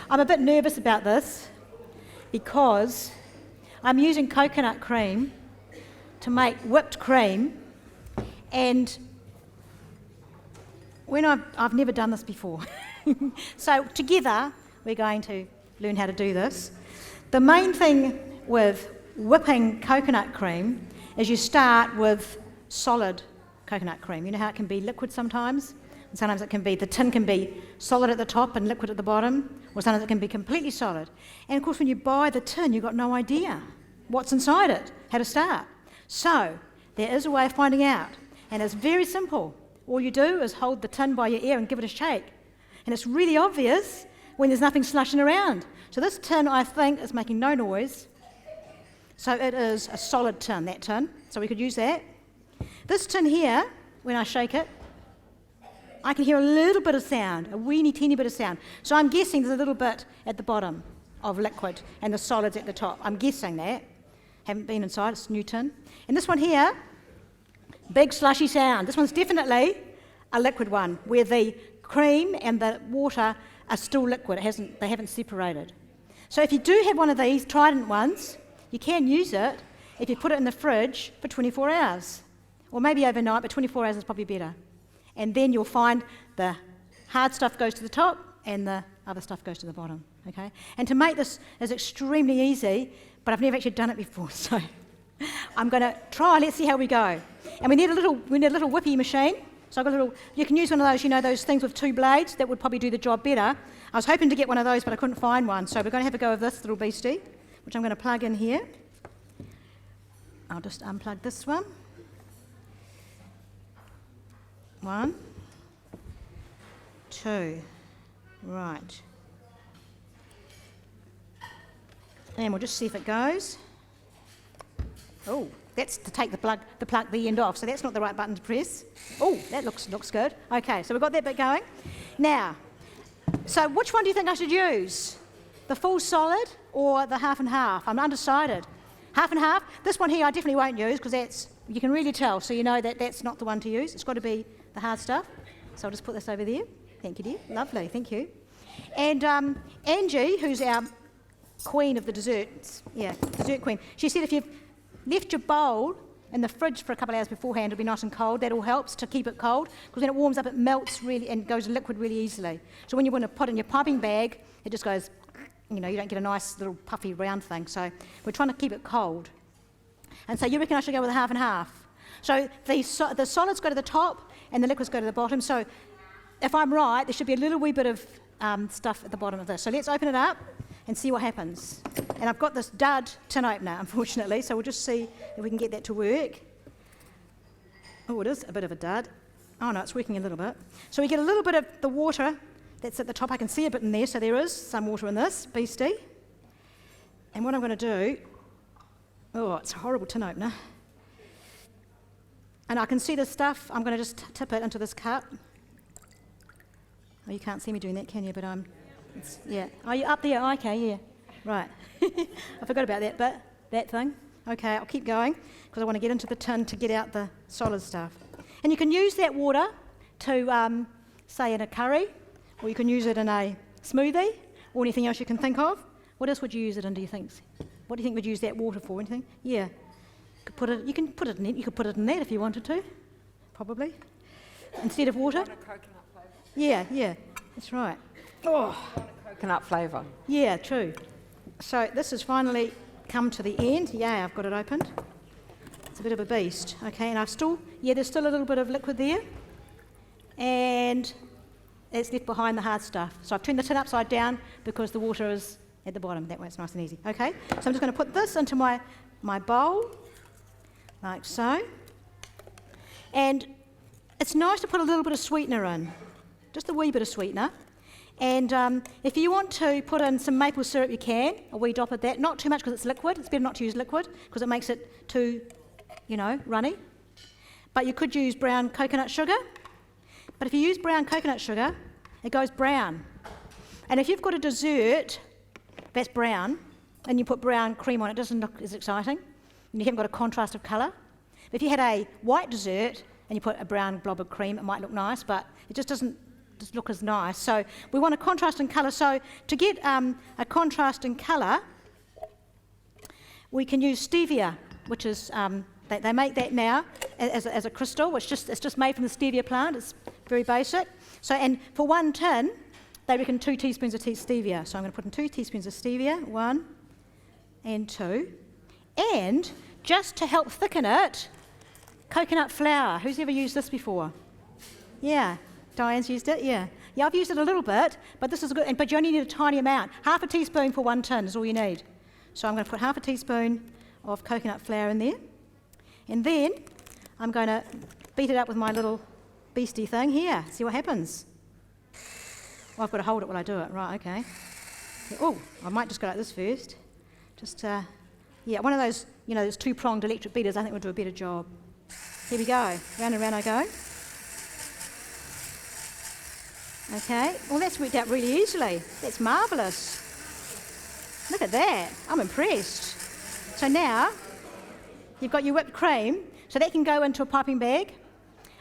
I'm a bit nervous about this because I'm using coconut cream to make whipped cream, and when I've never done this before. So together we're going to learn how to do this. The main thing with whipping coconut cream is you start with solid coconut cream. You know how it can be liquid sometimes? And sometimes it can be, the tin can be solid at the top and liquid at the bottom, or sometimes it can be completely solid. And of course when you buy the tin, you've got no idea what's inside it, how to start. So there is a way of finding out, and it's very simple. All you do is hold the tin by your ear and give it a shake. And it's really obvious when there's nothing slushing around. So this tin, I think, is making no noise. So it is a solid tin, that tin. So we could use that. This tin here, when I shake it, I can hear a little bit of sound, a weeny teeny bit of sound. So I'm guessing there's a little bit at the bottom of liquid and the solids at the top. I'm guessing that. Haven't been inside, it's a new tin. And this one here, big slushy sound. This one's definitely a liquid one, where the cream and the water are still liquid. They haven't separated. So if you do have one of these Trident ones, you can use it if you put it in the fridge for 24 hours. Or maybe overnight, but 24 hours is probably better. And then you'll find the hard stuff goes to the top and the other stuff goes to the bottom. Okay? And to make this is extremely easy, but I've never actually done it before, so I'm going to try. Let's see how we go. And we need a little whippy machine. So I've got a little. You can use one of those, those things with two blades. That would probably do the job better. I was hoping to get one of those, but I couldn't find one. So we're going to have a go of this little beastie, which I'm going to plug in here. I'll just unplug this one. 1, 2, right. And we'll just see if it goes. Oh, that's to take the end off, so that's not the right button to press. Oh, that looks good. Okay, so we've got that bit going. Now, so which one do you think I should use? The full solid or the half and half? I'm undecided. Half and half. This one here I definitely won't use because you can really tell, so you know that that's not the one to use. It's got to be the hard stuff. So I'll just put this over there. Thank you, dear. Lovely, thank you. And Angie, who's our queen of the desserts, dessert queen, she said if you've left your bowl in the fridge for a couple of hours beforehand, it'll be nice and cold. That all helps to keep it cold, because when it warms up, it melts really and goes liquid really easily. So when you want to put it in your piping bag, it just goes, you don't get a nice little puffy round thing. So we're trying to keep it cold. And so you reckon I should go with a half and half? So the solids go to the top and the liquids go to the bottom. So if I'm right, there should be a little wee bit of stuff at the bottom of this. So let's open it up and see what happens. And I've got this dud tin opener, unfortunately, so we'll just see if we can get that to work. Oh, it is a bit of a dud. Oh no, it's working a little bit. So we get a little bit of the water that's at the top. I can see a bit in there, so there is some water in this beastie. And what I'm going to do, oh, it's a horrible tin opener. And I can see the stuff. I'm going to just tip it into this cup. Oh, you can't see me doing that, can you? But yeah. Are you up there? Okay, yeah. Right. I forgot about that bit, that thing. Okay, I'll keep going because I want to get into the tin to get out the solid stuff. And you can use that water to, say, in a curry, or you can use it in a smoothie, or anything else you can think of. What else would you use it in, do you think? What do you think we'd use that water for? Anything? Yeah. You can put it in it. You could put it in that if you wanted to, probably, instead of water. Want a coconut flavour? Yeah, that's right. Oh, Want a coconut flavour? yeah, true. So this has finally come to the end. Yeah, I've got it opened. It's a bit of a beast. Okay, and there's still a little bit of liquid there, and it's left behind the hard stuff. So I've turned the tin upside down because the water is at the bottom. That way it's nice and easy. Okay, so I'm just going to put this into my bowl, like so. And it's nice to put a little bit of sweetener in, just a wee bit of sweetener. And if you want to put in some maple syrup, you can, a wee drop of that. Not too much because it's liquid. It's better not to use liquid because it makes it too, runny. But you could use brown coconut sugar. But if you use brown coconut sugar, it goes brown. And if you've got a dessert that's brown, and you put brown cream on it, doesn't look as exciting, and you haven't got a contrast of colour. But if you had a white dessert and you put a brown blob of cream, it might look nice, but it just doesn't just look as nice. So we want a contrast in colour. So to get a contrast in colour, we can use stevia, which is, they make that now as a crystal, which it's just made from the stevia plant. It's very basic. So, and for 1 tin, they reckon 2 teaspoons of stevia. So I'm going to put in 2 teaspoons of stevia, 1 and 2. And just to help thicken it, coconut flour. Who's ever used this before? Yeah, Diane's used it, yeah. Yeah, I've used it a little bit, but this is good, but you only need a tiny amount. Half a teaspoon for 1 tin is all you need. So I'm going to put half a teaspoon of coconut flour in there. And then I'm going to beat it up with my little beastie thing here. See what happens. Oh, I've got to hold it while I do it. Right, okay. Oh, I might just go like this first. Just, yeah, one of those, those 2-pronged electric beaters, I think will do a better job. Here we go. Round and round I go. Okay. Well, that's worked out really easily. That's marvellous. Look at that. I'm impressed. So now, you've got your whipped cream, so that can go into a piping bag.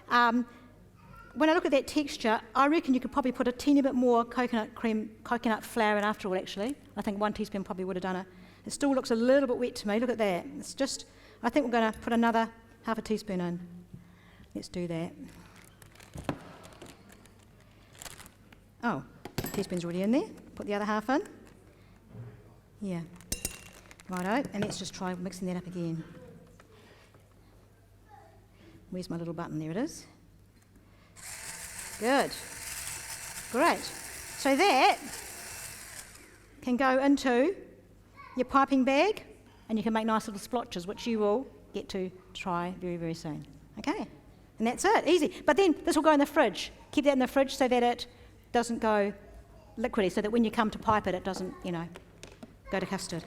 When I look at that texture, I reckon you could probably put a teeny bit more coconut flour in after all, actually. I think 1 teaspoon probably would have done it. It still looks a little bit wet to me. Look at that. It's just, I think we're going to put another half a teaspoon in. Let's do that. Oh, teaspoon's already in there. Put the other half in. Yeah. Righto. And let's just try mixing that up again. Where's my little button? There it is. Good. Great. So that can go into your piping bag, and you can make nice little splotches, which you will get to try very, very soon. Okay. And that's it. Easy. But then this will go in the fridge. Keep that in the fridge so that it doesn't go liquidy, so that when you come to pipe it, it doesn't, go to custard.